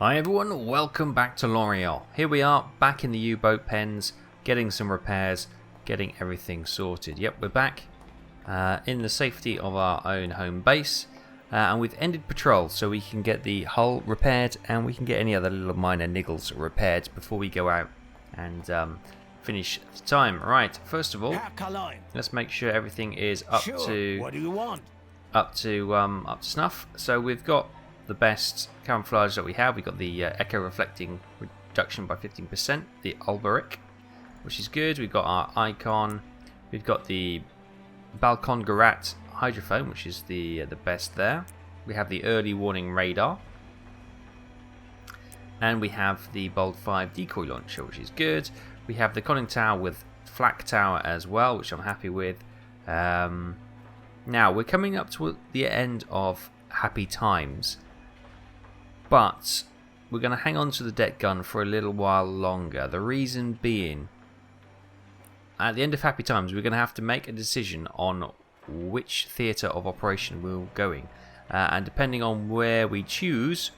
Hi everyone, welcome back to L'Oreal. Here we are, back in the U-boat pens, getting some repairs, getting everything sorted. Yep, we're back in the safety of our own home base, and we've ended patrol, so we can get the hull repaired, and we can get any other little minor niggles repaired before we go out and finish the time. Right, first of all, let's make sure everything is up to what do you want? up to snuff. So we've got the best camouflage that we have. We've got the echo reflecting reduction by 15%, the Alberic, which is good. We've got our icon. We've got the Balcon Garat hydrophone, which is the best there. We have the early warning radar, and we have the Bold 5 decoy launcher, which is good. We have the conning tower with flak tower as well, which I'm happy with. Now we're coming up to the end of Happy Times, but we're going to hang on to the deck gun for a little while longer. The reason being, at the end of Happy Times, we're going to have to make a decision on which theatre of operation we're going. And depending on where we choose,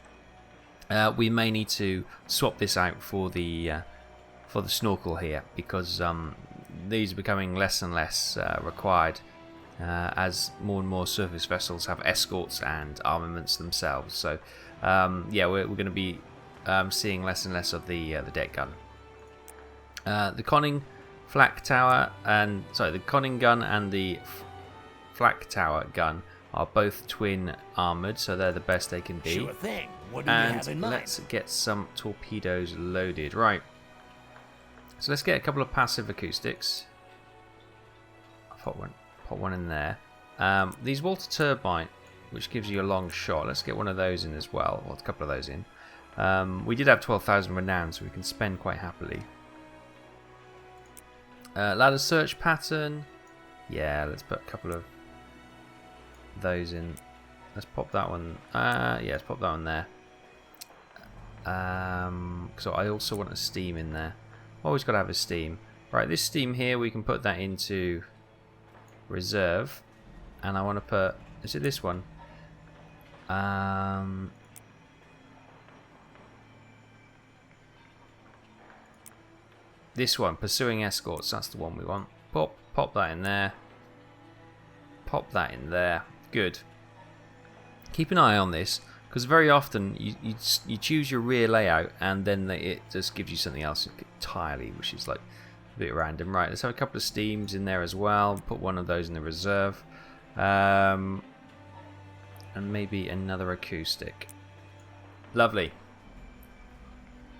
we may need to swap this out for the snorkel here, because these are becoming less and less required as more and more surface vessels have escorts and armaments themselves. So yeah, we're going to be seeing less and less of the deck gun. The conning flak tower and the conning gun and the flak tower gun are both twin armored, so they're the best they can be. Sure thing. What do you have in mind? Let's get some torpedoes loaded. Right. So let's get a couple of passive acoustics. I'll put one in there. These Walter Turbine, which gives you a long shot. Let's get one of those in as well, or a couple of those in. We did have 12,000 renown, so we can spend quite happily. Ladder search pattern. Yeah, let's put a couple of those in. Let's pop that one. Yeah, let's pop that one there. So I also want a steam in there. Always got to have a steam. Right, this steam here, we can put that into reserve. And I want to put... Is it this one? This one, pursuing escorts. That's the one we want. Pop that in there. Pop that in there. Good. Keep an eye on this, because very often you choose your rear layout and then it just gives you something else entirely, which is like a bit random. Right, let's have a couple of steams in there as well. Put one of those in the reserve. And maybe another acoustic. Lovely.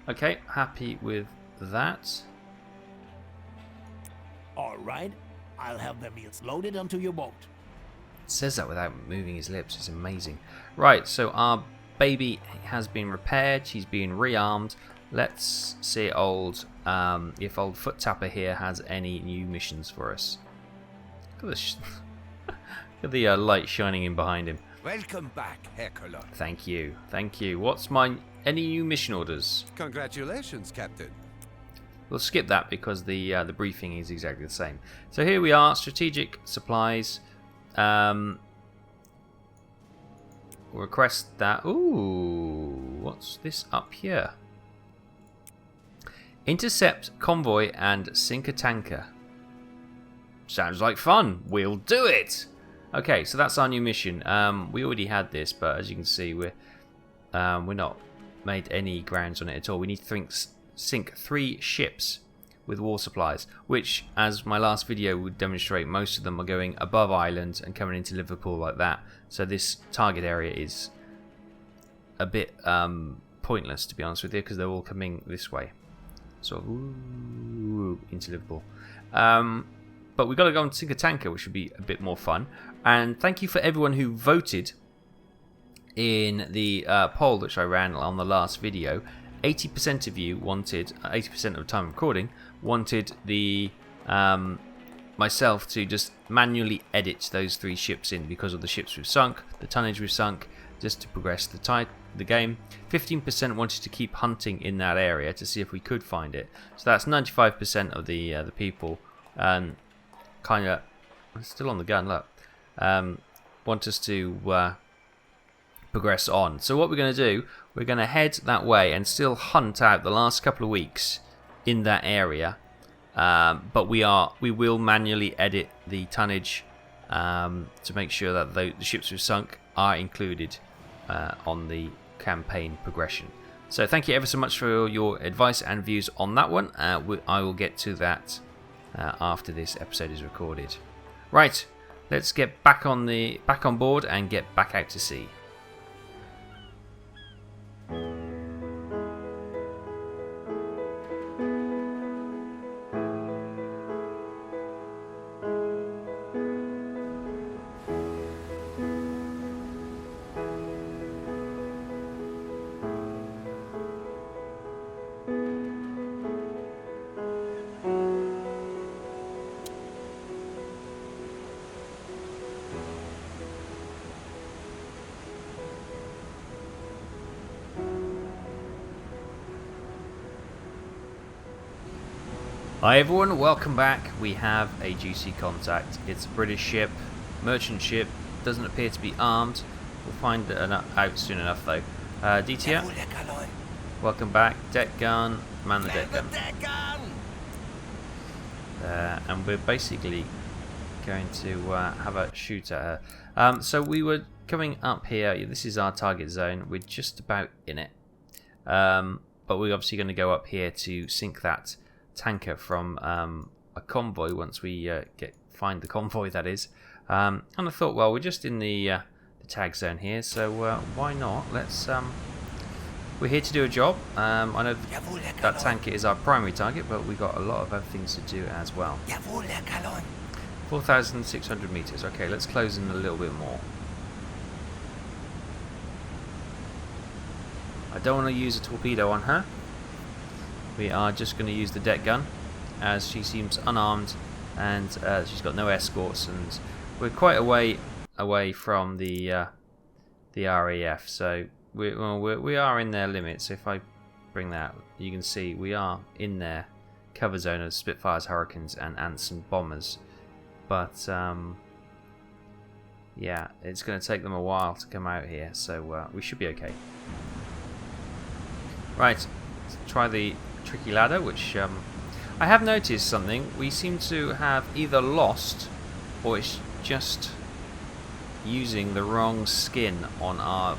Okay, happy with that. Alright, I'll have the meals loaded onto your boat. Says that without moving his lips. It's amazing. Right, so our baby has been repaired. She's been rearmed. Let's see if old Foot Tapper here has any new missions for us. Look at the light shining in behind him. Welcome back, Hercules. Thank you. What's any new mission orders? Congratulations, Captain. We'll skip that because the briefing is exactly the same. So here we are, strategic supplies. Request that. Ooh, what's this up here? Intercept convoy and sink a tanker. Sounds like fun. We'll do it. Okay, so that's our new mission. We already had this, but as you can see, we're not made any grounds on it at all. We need to sink 3 ships with war supplies, which, as my last video would demonstrate, most of them are going above Ireland and coming into Liverpool like that. So this target area is a bit pointless, to be honest with you, because they're all coming this way, sort of into Liverpool. But we've got to go and sink a tanker, which would be a bit more fun. And thank you for everyone who voted in the poll which I ran on the last video. 80% of you wanted, 80% of the time recording, wanted the myself to just manually edit those 3 ships in because of the ships we've sunk, the tonnage we've sunk, just to progress the game. 15% wanted to keep hunting in that area to see if we could find it. So that's 95% of the people. Kind of still on the gun. Look, want us to progress on. So what we're going to do, we're going to head that way and still hunt out the last couple of weeks in that area. But we will manually edit the tonnage to make sure that the ships we've sunk are included on the campaign progression. So thank you ever so much for your advice and views on that one. I will get to that after this episode is recorded. Right, let's get back on board and get back out to sea. Hi everyone, welcome back. We have a GC contact. It's a British ship, merchant ship, doesn't appear to be armed. We'll find it out soon enough though. DTR, welcome back. Deck gun, man the deck gun. And we're basically going to have a shoot at her. So we were coming up here. This is our target zone. We're just about in it. But we're obviously going to go up here to sink that tanker from a convoy once we find the convoy, that is. And I thought, well, we're just in the tag zone here, so why not? Let's we're here to do a job. I know that tanker is our primary target, but we got a lot of other things to do as well. 4,600 meters. Okay, let's close in a little bit more. I don't want to use a torpedo on her. We are just going to use the deck gun, as she seems unarmed and she's got no escorts, and we're quite away from the RAF, so we are in their limits. If I bring that, you can see we are in their cover zone of Spitfires, Hurricanes, and Anson bombers. But yeah, it's going to take them a while to come out here, so we should be okay. Right, let's try the tricky ladder, which I have noticed something. We seem to have either lost, or it's just using the wrong skin on our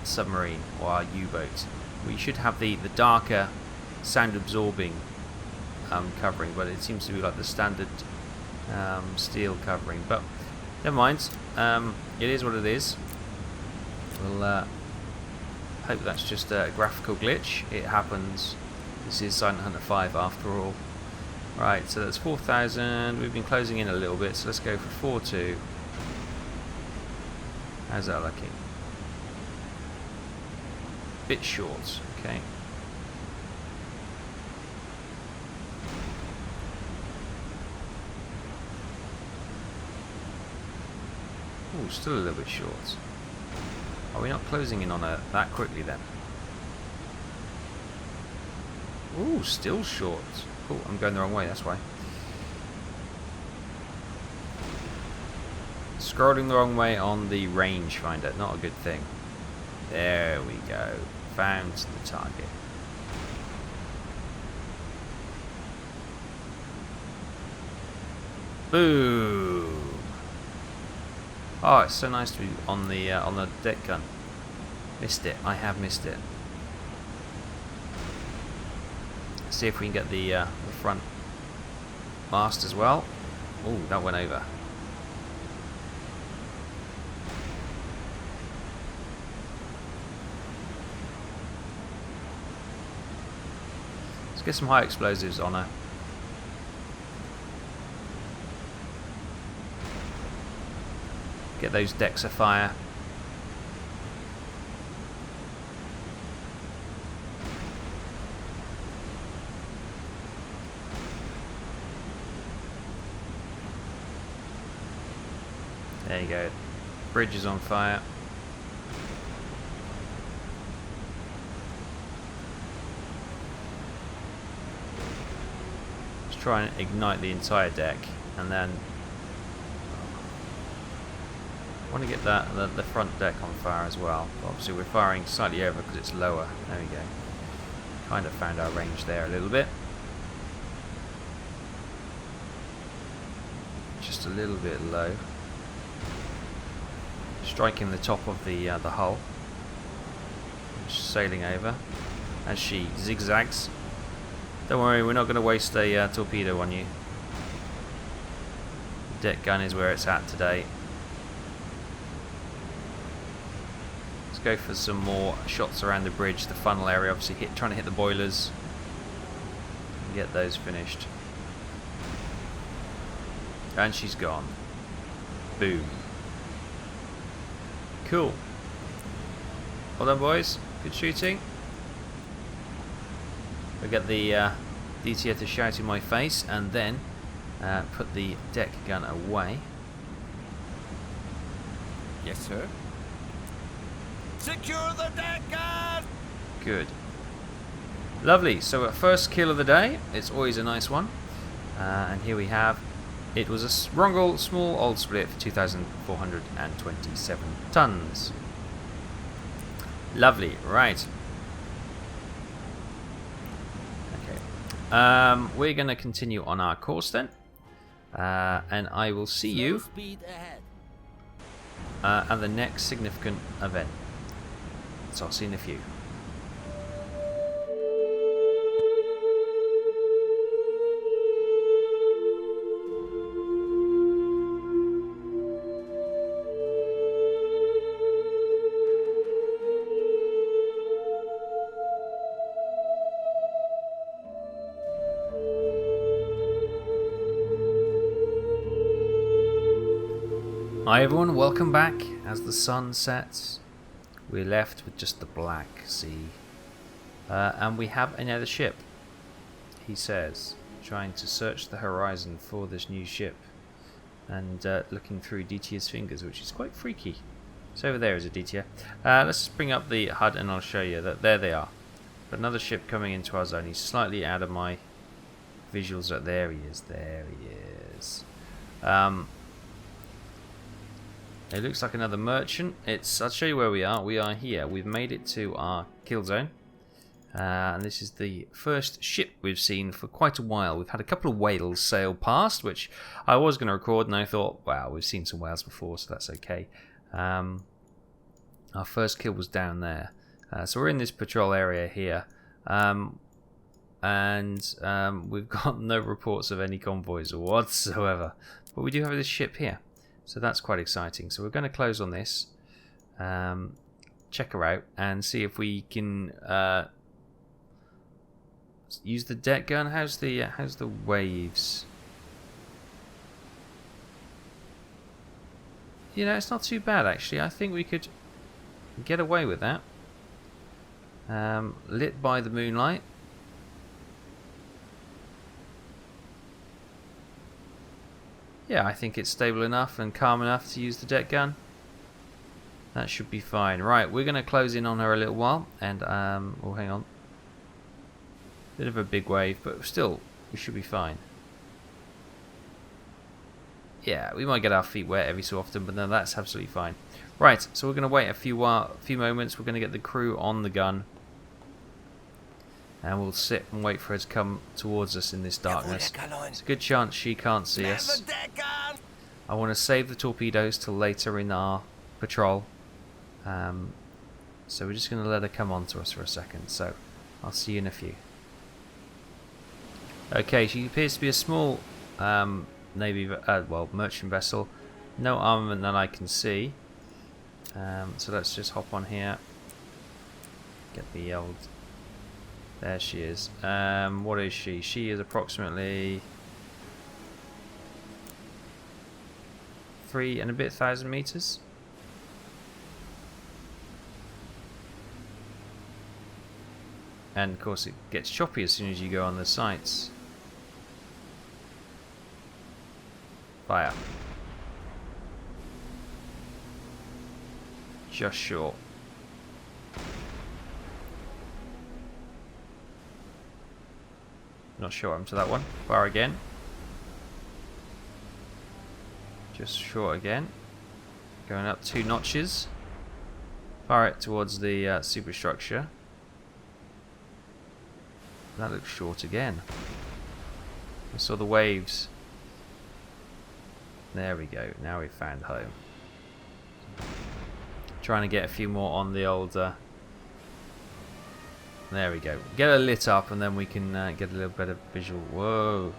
submarine or our U-boat. We should have the darker sound absorbing covering, but it seems to be like the standard steel covering. But never mind, it is what it is. We'll hope that's just a graphical glitch. It happens. This is Silent Hunter 5 after all. Right, so that's 4,000. We've been closing in a little bit, so let's go for 4.2. How's that looking? Bit short, okay. Ooh, still a little bit short. Are we not closing in on her that quickly then? Ooh, still short. Oh, I'm going the wrong way, that's why. Scrolling the wrong way on the rangefinder, not a good thing. There we go. Found the target. Boom! Oh, it's so nice to be on the deck gun. Missed it. I have missed it. Let's see if we can get the front mast as well. Oh, that went over. Let's get some high explosives on her. Get those decks afire. There you go. Bridge is on fire. Let's try and ignite the entire deck, and then want to get the front deck on fire as well. But obviously we're firing slightly over because it's lower. There we go. Kind of found our range there a little bit. Just a little bit low. Striking the top of the hull. Just sailing over as she zigzags. Don't worry, we're not going to waste a torpedo on you. The deck gun is where it's at today. Let's go for some more shots around the bridge, the funnel area. Obviously, trying to hit the boilers and get those finished. And she's gone. Boom. Cool. Well done, boys. Good shooting. I'll get the DTR to shout in my face and then put the deck gun away. Yes, sir. Secure the deck gun! Good. Lovely. So, first kill of the day. It's always a nice one. And here we have. It was a Rongol small old split for 2,427 tons. Lovely. Right. Okay. We're going to continue on our course then. And I will see you at the next significant event. So I'll see you in a few. Hi everyone, welcome back. As the sun sets, we're left with just the Black Sea. And we have another ship, he says, trying to search the horizon for this new ship. And looking through DTR's fingers, which is quite freaky. So over there is a DTR. Let's just bring up the HUD and I'll show you that there they are. But another ship coming into our zone. He's slightly out of my visuals. There he is, there he is. It looks like another merchant. I'll show you where we are. We are here. We've made it to our kill zone. And this is the first ship we've seen for quite a while. We've had a couple of whales sail past, which I was going to record, and I thought, wow, we've seen some whales before, so that's okay. Our first kill was down there. So we're in this patrol area here. We've got no reports of any convoys whatsoever. But we do have this ship here. So that's quite exciting. So we're going to close on this, check her out, and see if we can use the deck gun. How's the waves? You know, it's not too bad actually. I think we could get away with that. Lit by the moonlight. Yeah, I think it's stable enough and calm enough to use the deck gun. That should be fine. Right, we're going to close in on her a little while. And, oh, hang on. Bit of a big wave, but still, we should be fine. Yeah, we might get our feet wet every so often, but no, that's absolutely fine. Right, so we're going to wait a few moments. We're going to get the crew on the gun. And we'll sit and wait for her to come towards us in this darkness. It's a good chance she can't see us. I want to save the torpedoes till later in our patrol. So we're just going to let her come on to us for a second. So I'll see you in a few. Okay, she appears to be a small merchant vessel. No armament that I can see. So let's just hop on here. Get the old... There she is. What is she? She is approximately 3,000 meters. And of course it gets choppy as soon as you go on the sights. Fire. Just short. Not sure I'm to that one. Fire again. Just short again. Going up 2 notches. Fire it towards the superstructure. That looks short again. I saw the waves. There we go. Now we've found home. Trying to get a few more on the old... there we go. Get it lit up and then we can get a little better visual. Whoa.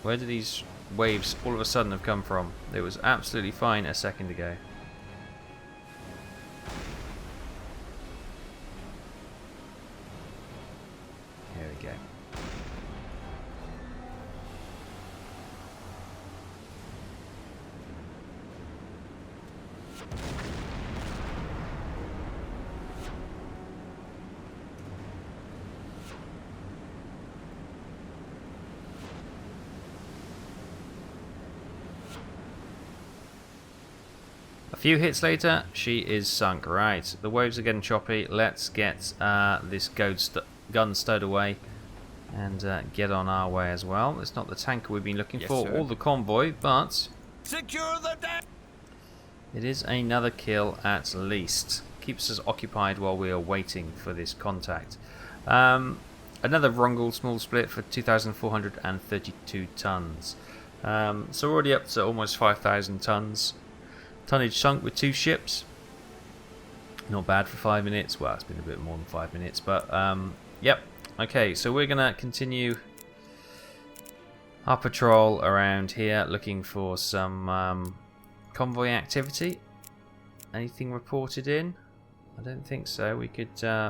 Where did these waves all of a sudden have come from? It was absolutely fine a second ago. Here we go. A few hits later, she is sunk. Right, the waves are getting choppy. Let's get this gun stowed away and get on our way as well. It's not the tanker we've been looking for, sir. or the convoy, but Secure the deck! it is another kill at least. Keeps us occupied while we are waiting for this contact. Another Rungel small split for 2,432 tons. So we're already up to almost 5,000 tons. Tonnage sunk with 2 ships. Not bad for 5 minutes. Well, it's been a bit more than 5 minutes, but yep. Okay, so we're gonna continue our patrol around here, looking for some convoy activity. Anything reported in? I don't think so. We could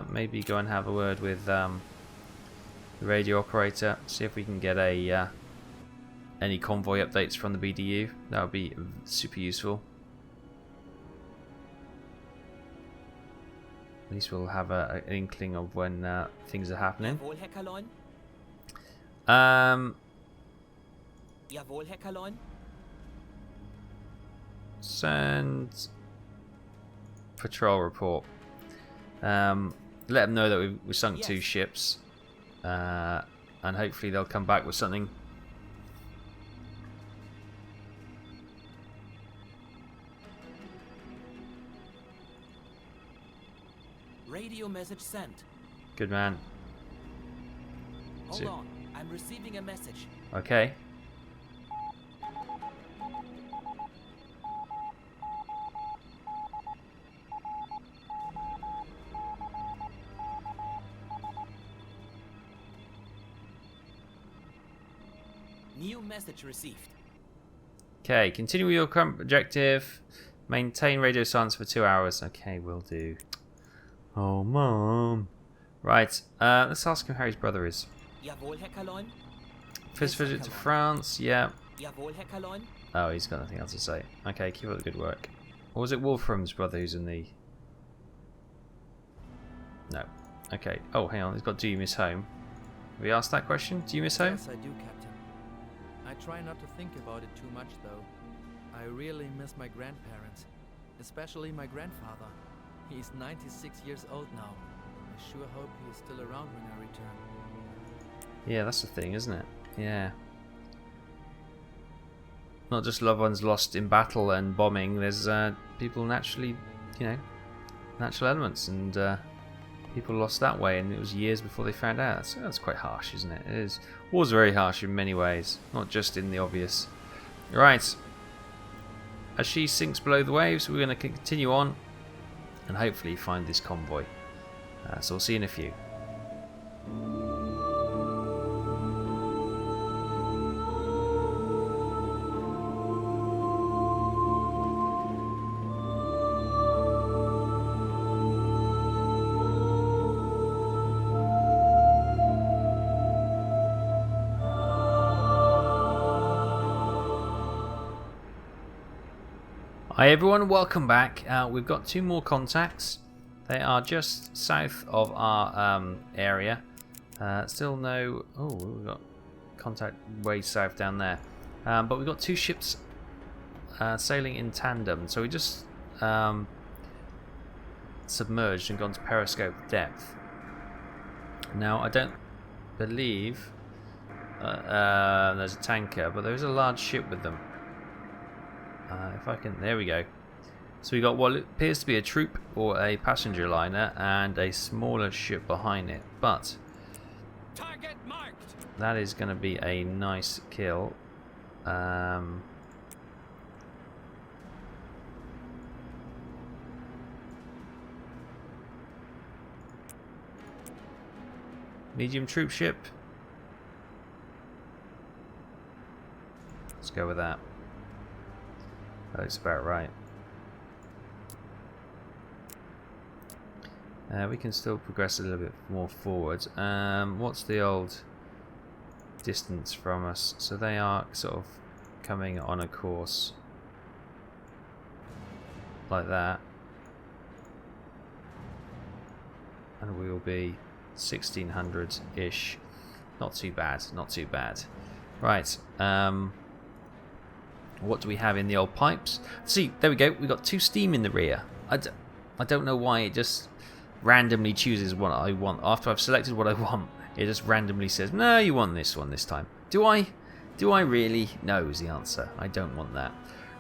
maybe go and have a word with the radio operator, see if we can get a any convoy updates from the BDU. That would be super useful. At least we'll have an inkling of when things are happening. Jawohl, Herr Kalon. Jawohl, Herr Kalon. Send patrol report. Let them know that we sunk 2 ships, and hopefully they'll come back with something. Radio message sent. Good man. Hold on, I'm receiving a message. Okay. New message received. Okay, continue your current objective. Maintain radio silence for 2 hours. Okay, will do. Oh, Mom. Right, let's ask him how his brother is. Jawohl, Herr Kalon. First visit to France, yeah. Jawohl, Herr Kalon. Oh, he's got nothing else to say. Okay, keep up the good work. Or was it Wolfram's brother who's in the... No. Okay. Oh, hang on. He's got, do you miss home? Have we asked that question? Do you miss home? Yes, I do, Captain. I try not to think about it too much, though. I really miss my grandparents, especially my grandfather. He's 96 years old now. I sure hope he is still around when I return. Yeah, that's the thing, isn't it? Yeah. Not just loved ones lost in battle and bombing. There's people naturally, you know, natural elements, and people lost that way, and it was years before they found out. So that's quite harsh, isn't it? It is. War's very harsh in many ways, not just in the obvious. Right. As she sinks below the waves, we're going to continue on and hopefully find this convoy. So we'll see you in a few. Hi everyone, welcome back. We've got 2 more contacts. They are just south of our area. Still no... Oh, we've got contact way south down there. But we've got 2 ships sailing in tandem. So we just submerged and gone to periscope depth. Now, I don't believe there's a tanker, but there is a large ship with them. If I can, there we go. So we got what appears to be a troop or a passenger liner and a smaller ship behind it. But Target marked. that is going to be a nice kill. Medium troop ship. Let's go with that. That looks about right. We can still progress a little bit more forward. What's the old distance from us? So they are sort of coming on a course like that. And we will be 1600-ish. Not too bad, not too bad. Right, what do we have in the old pipes? See, there we go, we got 2 steam in the rear. I don't know why it just randomly chooses what I want. After I've selected what I want, it just randomly says, no, you want this one this time. Do I really? No is the answer. I don't want that.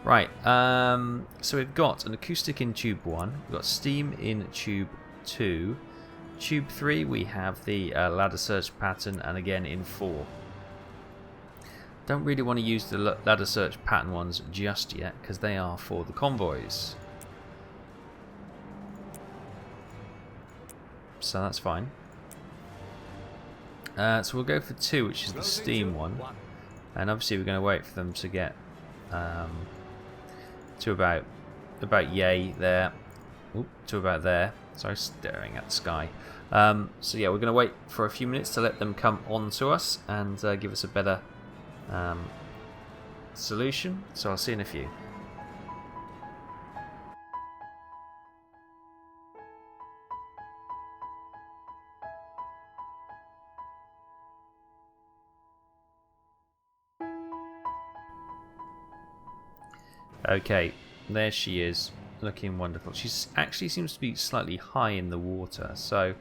Right, so we've got an acoustic in tube 1, we've got steam in tube 2, tube 3 we have the ladder search pattern, and again in 4. Don't really want to use the ladder search pattern ones just yet because they are for the convoys. So that's fine. So we'll go for 2, which is the steam one, and obviously we're going to wait for them to get to about yay there. Oop, to about there. Sorry, staring at the sky. So yeah, we're going to wait for a few minutes to let them come on to us and give us a better solution. So I'll see you in a few. Okay, there she is, looking wonderful. She actually seems to be slightly high in the water, so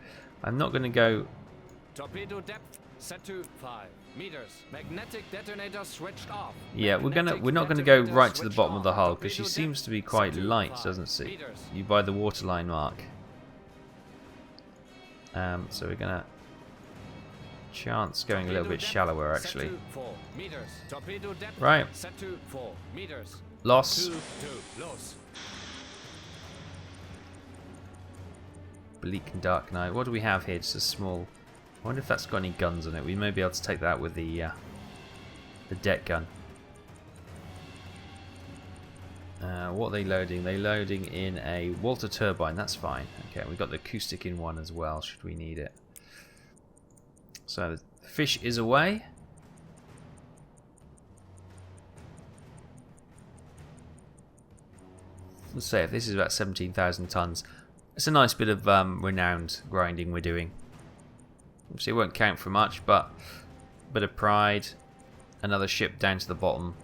I'm not going to go. Torpedo depth set to 5 meters. Magnetic detonator switched off. Yeah, we're not gonna go right to the bottom of the hull because she seems to be quite light, doesn't she? You by the waterline mark. So we're gonna chance going a little bit shallower actually. Right. Loss. Bleak and dark night. What do we have here? Just a small. I wonder if that's got any guns on it. We may be able to take that with the deck gun. What are they loading? They're loading in a Walter turbine. That's fine. Okay, we've got the acoustic in one as well, should we need it. So the fish is away. Let's say if this is about 17,000 tons, it's a nice bit of renowned grinding we're doing. Obviously it won't count for much, but a bit of pride, another ship down to the bottom,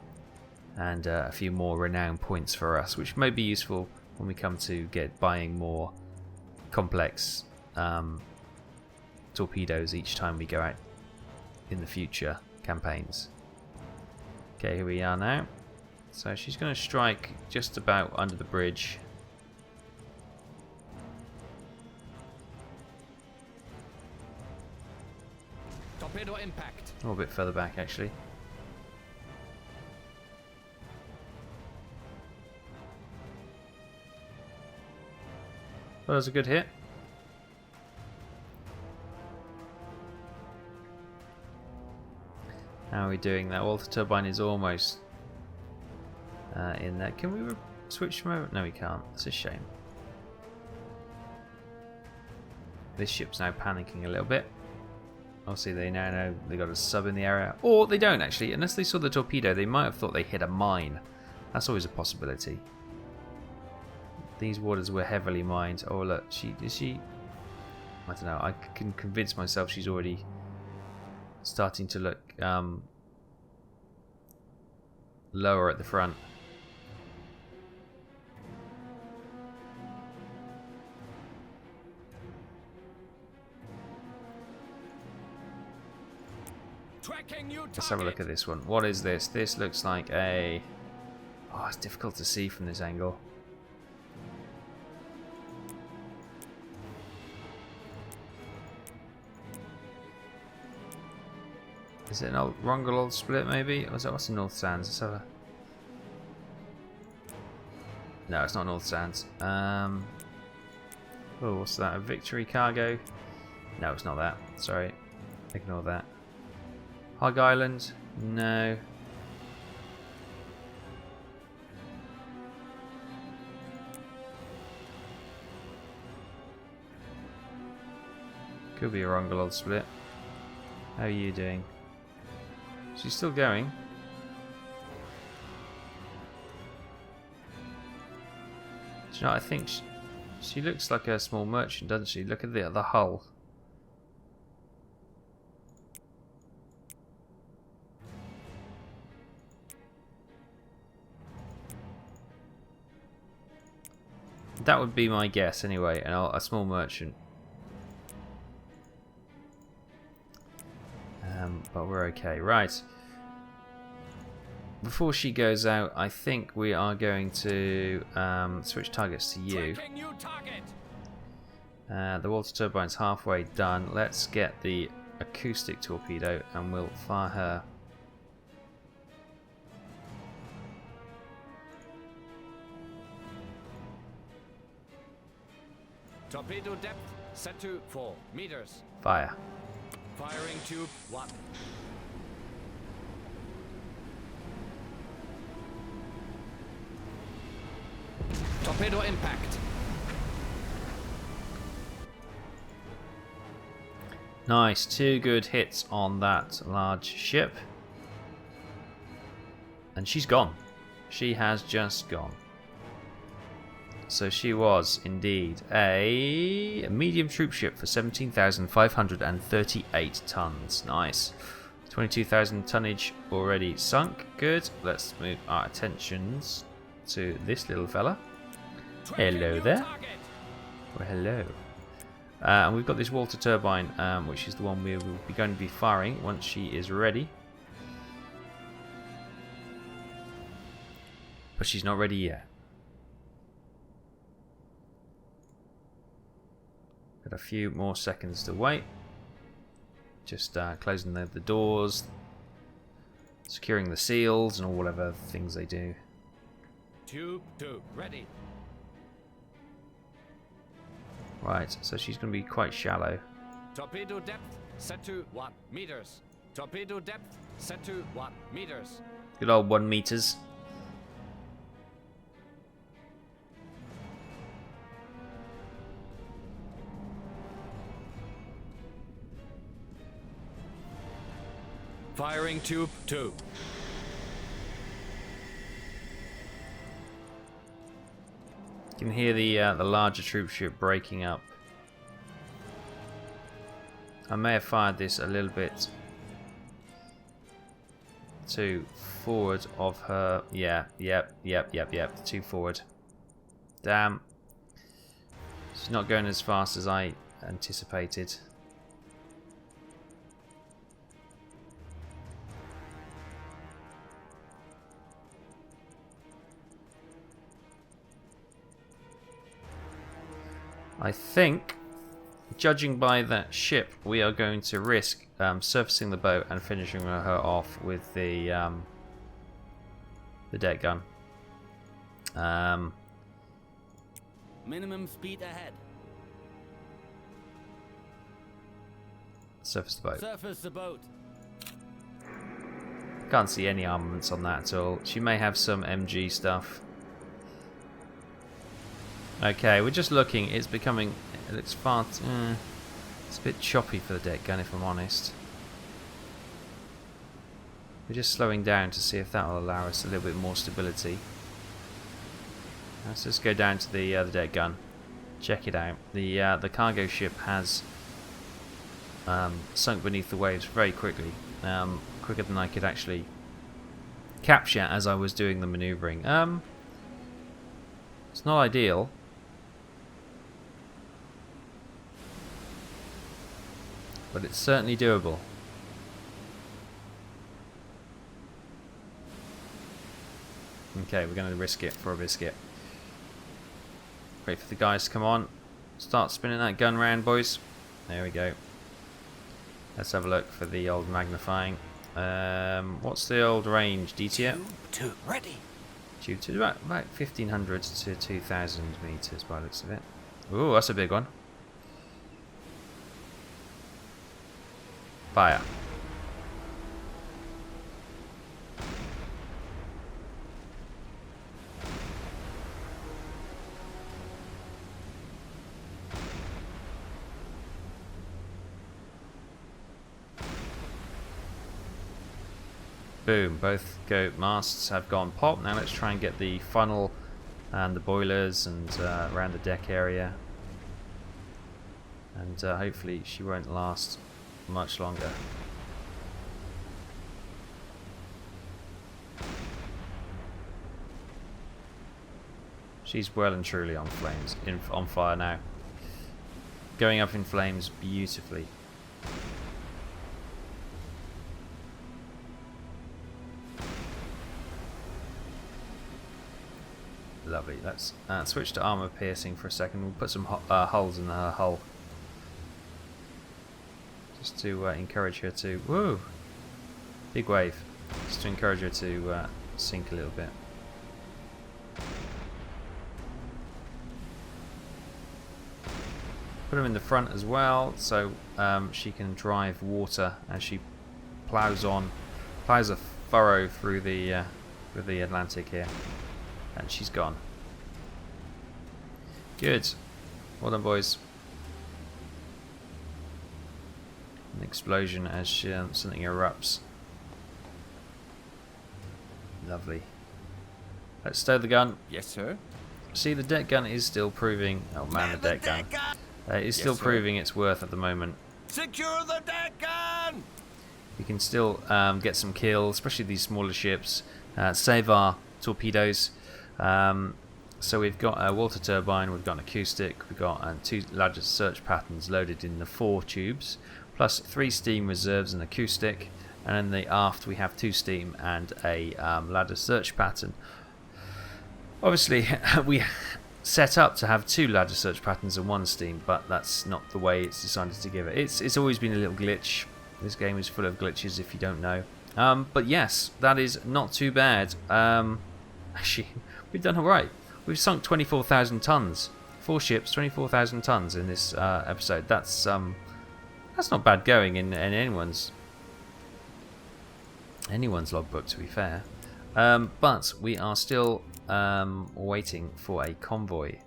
and a few more renown points for us, which may be useful when we come to buying more complex torpedoes each time we go out in the future campaigns. Okay, here we are now. So she's going to strike just about under the bridge. Torpedo impact. A little bit further back actually. Well, that was a good hit. How are we doing that? Well, the turbine is almost in there. Can we switch from over? No, we can't. It's a shame. This ship's now panicking a little bit. Obviously, they now know they got a sub in the area. Or they don't, actually. Unless they saw the torpedo, they might have thought they hit a mine. That's always a possibility. These waters were heavily mined. Oh, look. Is she... I don't know. I can convince myself she's already starting to look lower at the front. Let's have a look at this one. What is this? This looks like a Oh, it's difficult to see from this angle. Is it an old Rongolold split maybe? Or is that what's the North Sands? Let's have a... No, it's not North Sands. Oh, what's that? A Victory cargo? No, it's not that. Sorry. Ignore that. Hog Island? No. Could be a Rongolold split. How are you doing? She's still going. Do you know, I think she looks like a small merchant, doesn't she? Look at the hull. That would be my guess anyway, and a small merchant. But we're okay. Right. Before she goes out, I think we are going to switch targets to you. The water turbine's halfway done. Let's get the acoustic torpedo and we'll fire her. Torpedo depth set to 4 meters. Fire. Firing tube 1. Torpedo impact. Nice, 2 good hits on that large ship. And she's gone. She has just gone. So she was indeed a medium troop ship for 17,538 tons. Nice. 22,000 tonnage already sunk. Good. Let's move our attentions to this little fella. Hello there. Well, hello. And we've got this water turbine, which is the one we will be going to be firing once she is ready. But she's not ready yet. Got a few more seconds to wait. Just closing the doors, securing the seals, and all whatever things they do. Tube 2 ready. Right, so she's going to be quite shallow. Torpedo depth set to 1 meters. Torpedo depth set to 1 meters. Good old 1 meters. Firing tube 2. You can hear the larger troop ship breaking up. I may have fired this a little bit too forward of her. Yeah, yep. Too forward. Damn. She's not going as fast as I anticipated. I think, judging by that ship, we are going to risk surfacing the boat and finishing her off with the deck gun. Minimum speed ahead. Surface the boat. Surface the boat. Can't see any armaments on that at all. She may have some MG stuff. Okay, we're just looking. It's becoming... It looks far... it's a bit choppy for the deck gun, if I'm honest. We're just slowing down to see if that will allow us a little bit more stability. Let's just go down to the deck gun. Check it out. The cargo ship has sunk beneath the waves very quickly. Quicker than I could actually capture as I was doing the manoeuvring. It's not ideal. But it's certainly doable. Okay, we're going to risk it for a biscuit. Wait for the guys to come on. Start spinning that gun round, boys. There we go. Let's have a look for the old magnifying. What's the old range? DTF? Two, ready. Tube 2, about 1,500 to 2,000 meters by the looks of it. Ooh, that's a big one. Fire. Boom, both goat masts have gone pop. Now let's try and get the funnel and the boilers and around the deck area. And hopefully she won't last much longer. She's well and truly on flames, on fire now. Going up in flames beautifully. Lovely. Let's switch to armor piercing for a second. We'll put some holes in her hull. Just to encourage her to... Whoa! Big wave. Just to encourage her to sink a little bit. Put them in the front as well, so she can drive water as she plows a furrow through the Atlantic here. And she's gone. Good. Well done, boys. An explosion as something erupts. Lovely. Let's stow the gun. Yes, sir. See, the deck gun is still proving... Oh man, the deck gun. It's still proving its worth at the moment. Secure the deck gun! We can still get some kills, especially these smaller ships. Save our torpedoes. So we've got a water turbine, we've got an acoustic, we've got 2 ladder search patterns loaded in the 4 tubes, plus 3 steam reserves and acoustic, and in the aft we have 2 steam and a ladder search pattern. Obviously we set up to have 2 ladder search patterns and 1 steam, but that's not the way it's decided to give it. It's always been a little glitch. This game is full of glitches if you don't know. But yes, that is not too bad. Actually, we've done alright. We've sunk 24,000 tons. 4 ships, 24,000 tons in this episode. That's not bad going in anyone's logbook, to be fair. But we are still waiting for a convoy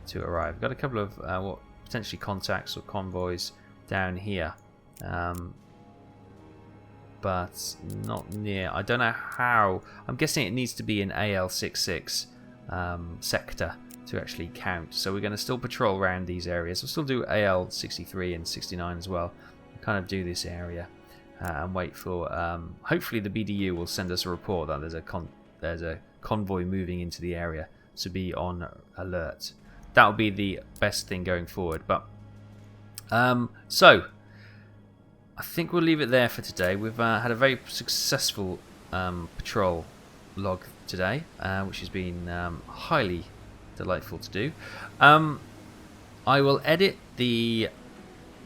to arrive. We've got a couple of potentially contacts or convoys down here. But not near. I don't know how. I'm guessing it needs to be an AL66 sector to actually count. So we're going to still patrol around these areas. We'll still do AL63 and 69 as well. We'll kind of do this area and wait for. Hopefully the BDU will send us a report that there's a convoy moving into the area to be on alert. That will be the best thing going forward. But so. I think we'll leave it there for today. We've had a very successful patrol log today, which has been highly delightful to do. I will edit the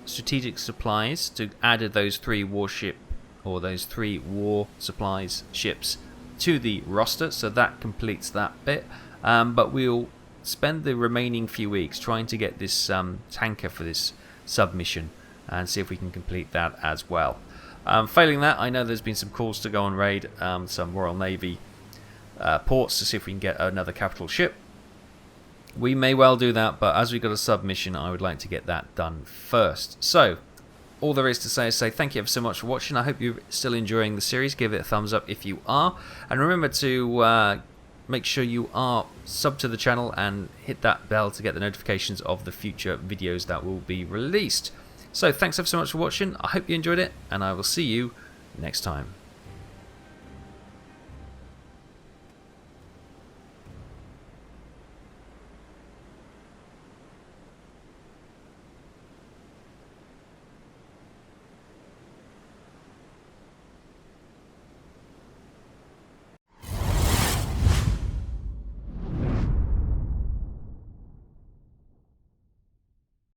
strategic supplies to add those 3 warship or those 3 war supplies ships to the roster, so that completes that bit. But we'll spend the remaining few weeks trying to get this tanker for this submission and see if we can complete that as well. Failing that, I know there's been some calls to go on raid some Royal Navy ports to see if we can get another capital ship. We may well do that, but as we've got a submission, I would like to get that done first. So, all there is to say is thank you ever so much for watching. I hope you're still enjoying the series. Give it a thumbs up if you are. And remember to make sure you are sub to the channel and hit that bell to get the notifications of the future videos that will be released. So thanks ever so much for watching. I hope you enjoyed it, and I will see you next time.